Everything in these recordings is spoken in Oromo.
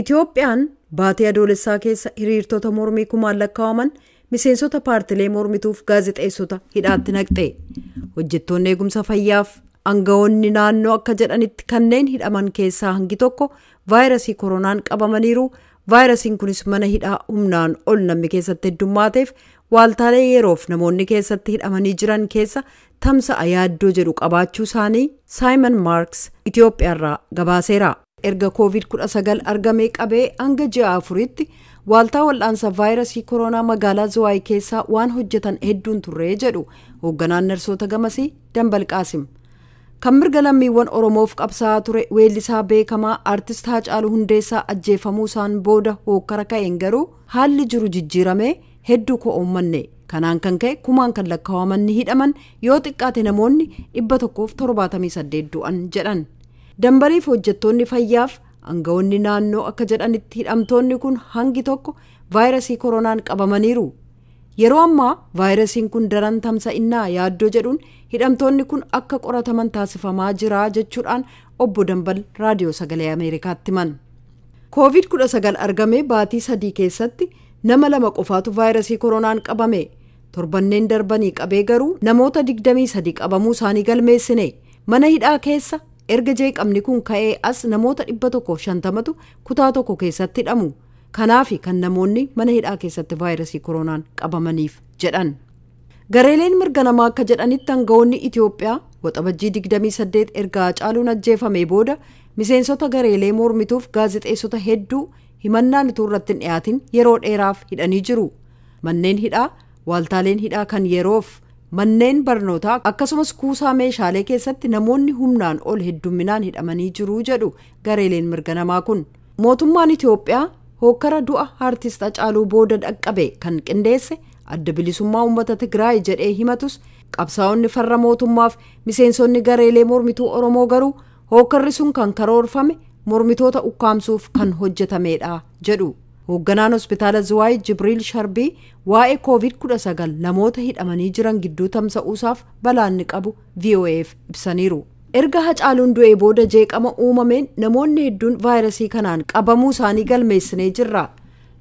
Itoophiyaan baatii adoolessaa keessa hiriirtota mormii kumaan lakkaa'aman miseensota paartilee mormituuf gaazexeessota hidhaatti naqxe. Hojjettoonni eegumsa fayyaaf aangawoonni naannoo akka jedhanitti kanneen hidhaman keessaa hangi tokko vaayirasii koronaan qabamaniiru. Vaayirasiin kunis mana hidhaa humnaan ol namni keessatti heddummaateef waaltaalee yeroof namoonni keessatti hidhamanii jiran keessa tamsa'a yaaddoo jedhu qabaachuu isaanii Simon Marks Itoophiyaarraa gabaaseera. Erga COVID-19 argamee qabee hanga ji'a afuritti waaltaa wal'aansa vaayirasii koronaa magaalaa Zuwaay keessaa waan hojjetan hedduun turre jedhu hoogganaan narsoota gamasii Dambal Qaasim. Kan mirga lammiiwwan Oromoof qabsaa'aa ture weellisaa beekamaa aartist Haacaaluu Hundeessaa ajjeefamuu isaan booda hookkara ka'een garuu haalli jiru jijjiiramee hedduu ko'oommanne. Kanaan kan ka'e kumaan kan lakkaa'aman ni hidhaman yoo xiqqaate namoonni 178 du'an jedhan. Dambaliif hojjettoonni fayyaaf aangawoonni naannoo akka jedhanitti hidhamtoonni kun hangi tokko vaayirasii koronaan qabamaniiru. Yeroo ammaa vaayirasiin kun daran tamsa'innaa yaaddoo jedhuun hidhamtoonni kun akka qorataman taasifamaa jira jechuudhaan obbo Dambal raadiyoo sagalee Ameerikaatti himan. COVID-19 argamee baatii 3 keessatti nama 2 qofaatu vaayirasii koronaan qabame. Torbanneen darbanii qabee garuu namoota 23 qabamuu isaanii galmeessine. Mana hidhaa keessa erga jeeqamni kun ka'ee as namoota 150tu kutaa tokko keessatti hidhamu. Kanaafi kan namoonni mana hidhaa keessatti vaayirasii koronaan qabamaniif jedhan. Gareeleen mirga namaa akka jedhanitti aangawoonni Itoophiyaa waxabajjii 28 erga Haacaaluun ajjeefamee booda miseensota gareelee mormituuf gaazexeessota hedduu himannaan utuu irratti hin dhiyaatin yeroo dheeraaf hidhanii jiru. Manneen hidhaa, waaltaaleen hidhaa kan yeroof manneen barnootaa akkasumas kuusaa meeshaalee keessatti namoonni humnaan ol heddumminaan hidhamanii jiru jedhu gareeleen mirga namaa kun. Mootummaan Itoophiyaa hookkara du'a aartist Haacaaluu booda dhaqqabe kan qindeesse adda bilisummaa uummata Tigraay jedhee himatus qabsaa'onni farra mootummaaf miseensonni gareelee mormituu Oromoo garuu hookkarri sun kan karoorfame mormitoota ukkaamsuuf kan hojjetamedha jedhu. Hoogganaan hospitaala Zuwaay Jibriil Sharbii waa'ee COVID-19 namoota hidhamanii jiran gidduu tamsa'uusaaf balaanni qabu VOA'f ibsaniiru. Erga Haacaaluun du'ee booda jeeqama uumameen namoonni hedduun vaayirasii kanaan qabamuu isaanii galmeessinee jirra.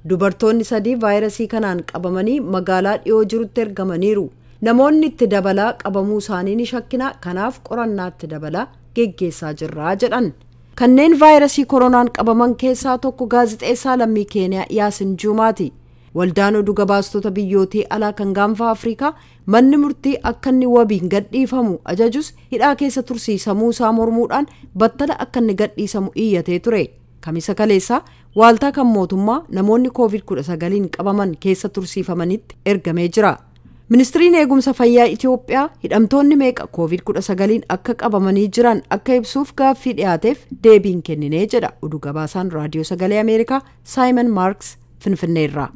Dubartoonni 3 vaayirasii kanaan qabamanii magaalaa dhiyoo jirutti ergamaniiru. Namoonni itti dabalaa qabamuu isaanii ni shakkina, kanaaf qorannaa itti dabalaa geggeessaa jirra jedhan. Kanneen vaayirasii koronaan qabaman keessaa tokko gaazexeessaa lammii Keeniyaa Yaasin Juumaati. Waldaan oduu gabaastota biyyootii alaa kan gaanfa Afrikaa manni murtii akka inni wabiin gadhiifamu ajajus hidhaa keessa tursiisamuu isaa mormuudhaan battala akka inni gadhiisamu iyyatee ture. Kamisa kaleessaa waaltaa kan mootummaa namoonni COVID-19 qabaman keessa tursiifamanitti ergamee jira. Ministiriin eegumsa fayyaa Itoophiyaa hidhamtoonni meeqa COVID-19 akka qabamanii jiran akka ibsuuf gaaffii dhiyaateef deebiin kenninee jedha oduu gabaasaan raadiyoo sagalee Ameerikaa Simon Marks Finfinneerraa.